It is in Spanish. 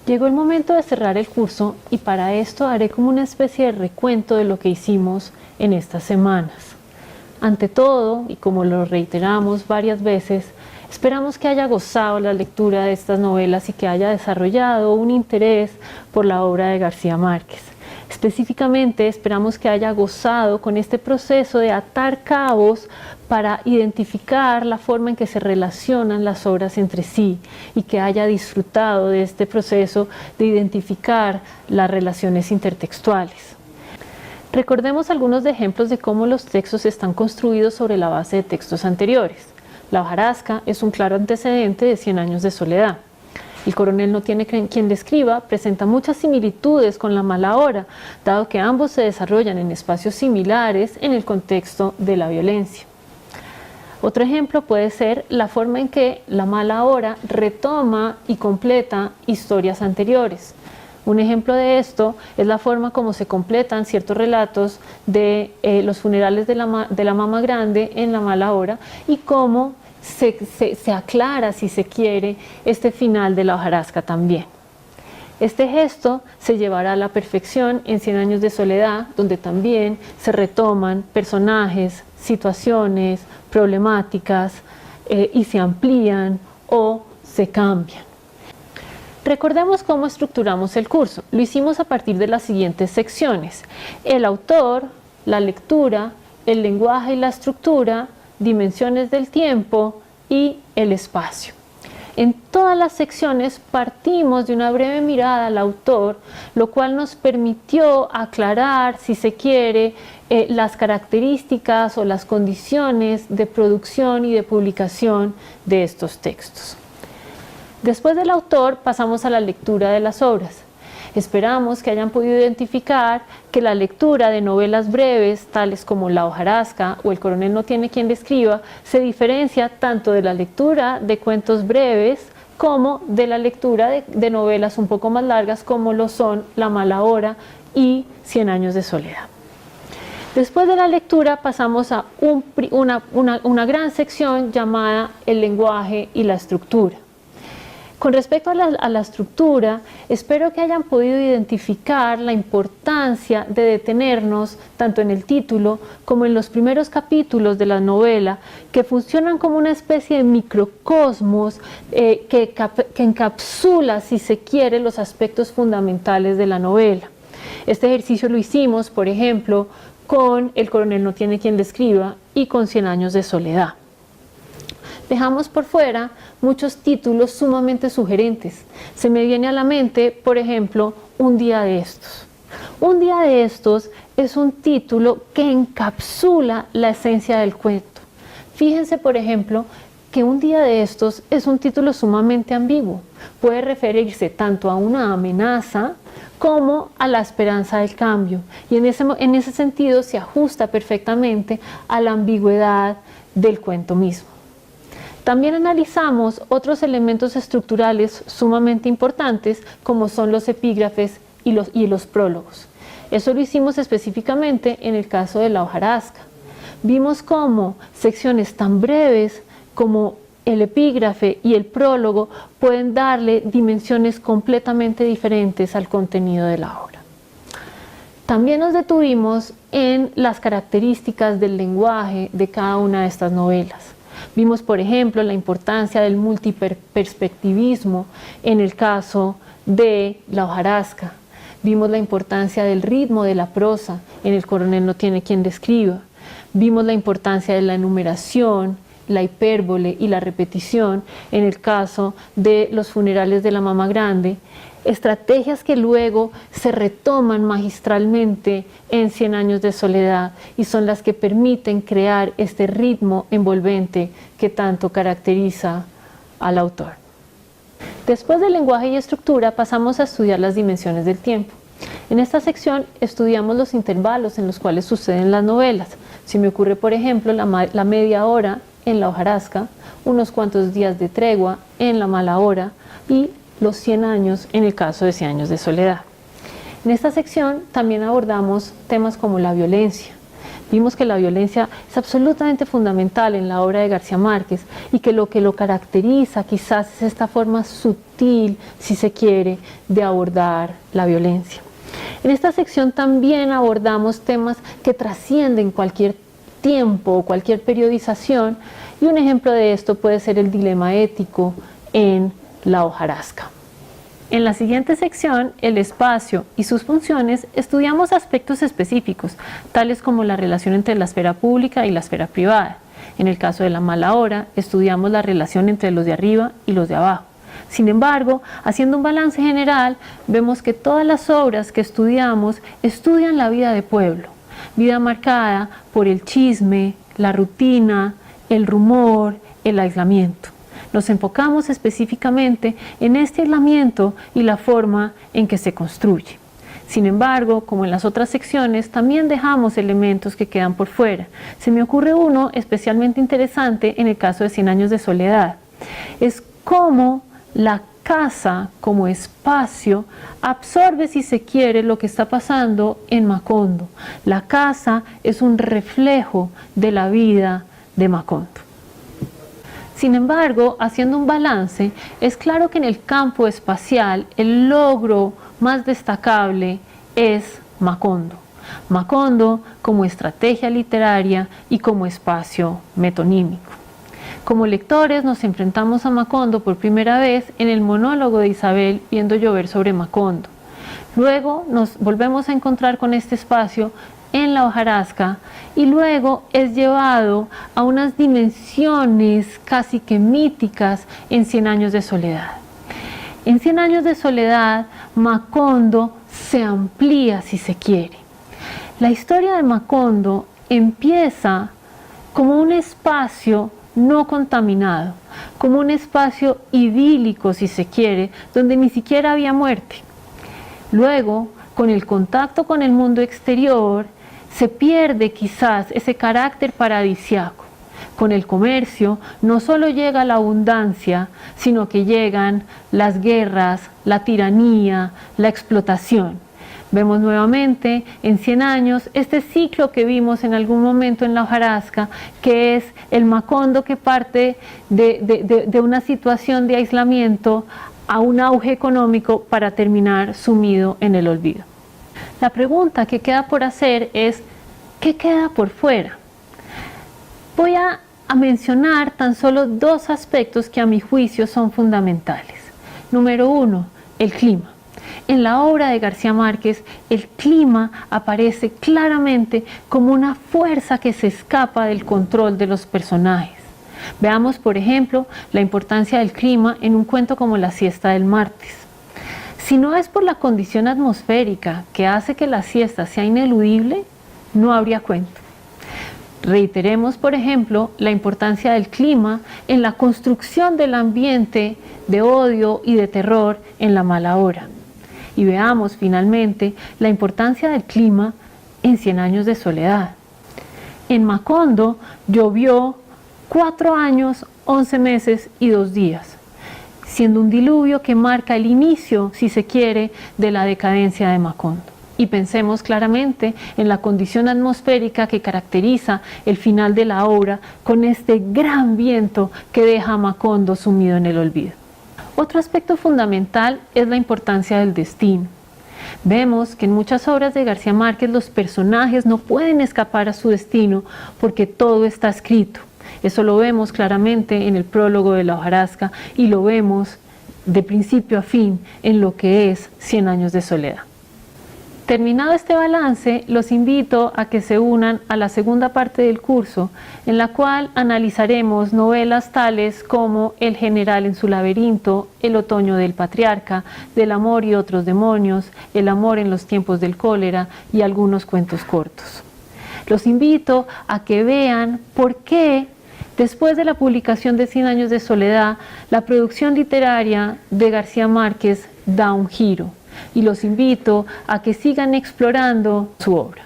Llegó el momento de cerrar el curso y para esto haré como una especie de recuento de lo que hicimos en estas semanas. Ante todo, y como lo reiteramos varias veces, esperamos que haya gozado la lectura de estas novelas y que haya desarrollado un interés por la obra de García Márquez. Específicamente, esperamos que haya gozado con este proceso de atar cabos para identificar la forma en que se relacionan las obras entre sí y que haya disfrutado de este proceso de identificar las relaciones intertextuales. Recordemos algunos ejemplos de cómo los textos están construidos sobre la base de textos anteriores. La hojarasca es un claro antecedente de 100 años de soledad. El coronel no tiene quien le escriba presenta muchas similitudes con La mala hora, dado que ambos se desarrollan en espacios similares en el contexto de la violencia. Otro ejemplo puede ser la forma en que La mala hora retoma y completa historias anteriores. Un ejemplo de esto es la forma como se completan ciertos relatos de los funerales de la Mama Grande en La mala hora y cómo se aclara, si se quiere, este final de la hojarasca también. Este gesto se llevará a la perfección en 100 años de soledad, donde también se retoman personajes, situaciones, problemáticas y se amplían o se cambian. Recordemos cómo estructuramos el curso. Lo hicimos a partir de las siguientes secciones: el autor, la lectura, el lenguaje y la estructura, dimensiones del tiempo y el espacio. En todas las secciones partimos de una breve mirada al autor, lo cual nos permitió aclarar, si se quiere, las características o las condiciones de producción y de publicación de estos textos. Después del autor pasamos a la lectura de las obras. Esperamos que hayan podido identificar que la lectura de novelas breves, tales como La hojarasca o El coronel no tiene quien le escriba, se diferencia tanto de la lectura de cuentos breves como de la lectura de novelas un poco más largas, como lo son La mala hora y 100 años de soledad. Después de la lectura pasamos a una gran sección llamada El lenguaje y la estructura. Con respecto a la estructura, espero que hayan podido identificar la importancia de detenernos tanto en el título como en los primeros capítulos de la novela, que funcionan como una especie de microcosmos que encapsula, si se quiere, los aspectos fundamentales de la novela. Este ejercicio lo hicimos, por ejemplo, con El coronel no tiene quien le escriba y con 100 años de soledad. Dejamos por fuera muchos títulos sumamente sugerentes. Se me viene a la mente, por ejemplo, Un día de estos. Un día de estos es un título que encapsula la esencia del cuento. Fíjense, por ejemplo, que Un día de estos es un título sumamente ambiguo. Puede referirse tanto a una amenaza como a la esperanza del cambio. Y en ese sentido se ajusta perfectamente a la ambigüedad del cuento mismo. También analizamos otros elementos estructurales sumamente importantes, como son los epígrafes y los prólogos. Eso lo hicimos específicamente en el caso de La hojarasca. Vimos cómo secciones tan breves como el epígrafe y el prólogo pueden darle dimensiones completamente diferentes al contenido de la obra. También nos detuvimos en las características del lenguaje de cada una de estas novelas. Vimos, por ejemplo, la importancia del multiperspectivismo en el caso de La hojarasca. Vimos la importancia del ritmo de la prosa en El coronel no tiene quien le escriba. Vimos la importancia de la enumeración, la hipérbole y la repetición en el caso de los funerales de la Mama Grande. Estrategias que luego se retoman magistralmente en 100 años de soledad y son las que permiten crear este ritmo envolvente que tanto caracteriza al autor. Después del lenguaje y estructura pasamos a estudiar las dimensiones del tiempo. En esta sección estudiamos los intervalos en los cuales suceden las novelas. Si me ocurre, por ejemplo, la media hora en La hojarasca, unos cuantos días de tregua en La mala hora y los 100 años en el caso de 100 años de soledad. En esta sección también abordamos temas como la violencia. Vimos que la violencia es absolutamente fundamental en la obra de García Márquez y que lo caracteriza quizás es esta forma sutil, si se quiere, de abordar la violencia. En esta sección también abordamos temas que trascienden cualquier tiempo o cualquier periodización, y un ejemplo de esto puede ser el dilema ético en La hojarasca. En la siguiente sección, el espacio y sus funciones, estudiamos aspectos específicos, tales como la relación entre la esfera pública y la esfera privada. En el caso de La mala hora, estudiamos la relación entre los de arriba y los de abajo. Sin embargo, haciendo un balance general, vemos que todas las obras que estudiamos estudian la vida de pueblo, vida marcada por el chisme, la rutina, el rumor, el aislamiento. Nos enfocamos específicamente en este aislamiento y la forma en que se construye. Sin embargo, como en las otras secciones, también dejamos elementos que quedan por fuera. Se me ocurre uno especialmente interesante en el caso de 100 años de soledad. Es cómo la casa como espacio absorbe, si se quiere, lo que está pasando en Macondo. La casa es un reflejo de la vida de Macondo. Sin embargo, haciendo un balance, es claro que en el campo espacial el logro más destacable es Macondo. Macondo como estrategia literaria y como espacio metonímico. Como lectores nos enfrentamos a Macondo por primera vez en el monólogo de Isabel viendo llover sobre Macondo. Luego nos volvemos a encontrar con este espacio en La hojarasca y luego es llevado a unas dimensiones casi que míticas en 100 años de soledad. En 100 años de soledad, Macondo se amplía, si se quiere. La historia de Macondo empieza como un espacio no contaminado, como un espacio idílico, si se quiere, donde ni siquiera había muerte. Luego, con el contacto con el mundo exterior, se pierde quizás ese carácter paradisiaco. Con el comercio no solo llega la abundancia, sino que llegan las guerras, la tiranía, la explotación. Vemos nuevamente en 100 años este ciclo que vimos en algún momento en La hojarasca, que es el Macondo que parte de una situación de aislamiento a un auge económico para terminar sumido en el olvido. La pregunta que queda por hacer es, ¿qué queda por fuera? Voy a mencionar tan solo dos aspectos que a mi juicio son fundamentales. Número uno, el clima. En la obra de García Márquez, el clima aparece claramente como una fuerza que se escapa del control de los personajes. Veamos, por ejemplo, la importancia del clima en un cuento como La siesta del martes. Si no es por la condición atmosférica que hace que la siesta sea ineludible, no habría cuento. Reiteremos, por ejemplo, la importancia del clima en la construcción del ambiente de odio y de terror en La mala hora. Y veamos finalmente la importancia del clima en 100 años de soledad. En Macondo llovió 4 años, 11 meses y 2 días, siendo un diluvio que marca el inicio, si se quiere, de la decadencia de Macondo. Y pensemos claramente en la condición atmosférica que caracteriza el final de la obra con este gran viento que deja a Macondo sumido en el olvido. Otro aspecto fundamental es la importancia del destino. Vemos que en muchas obras de García Márquez los personajes no pueden escapar a su destino porque todo está escrito. Eso lo vemos claramente en el prólogo de La hojarasca y lo vemos de principio a fin en lo que es 100 años de soledad. Terminado este balance, los invito a que se unan a la segunda parte del curso, en la cual analizaremos novelas tales como El general en su laberinto, El otoño del patriarca, Del amor y otros demonios, El amor en los tiempos del cólera y algunos cuentos cortos. Los invito a que vean por qué, después de la publicación de 100 años de soledad, la producción literaria de García Márquez da un giro. Y los invito a que sigan explorando su obra.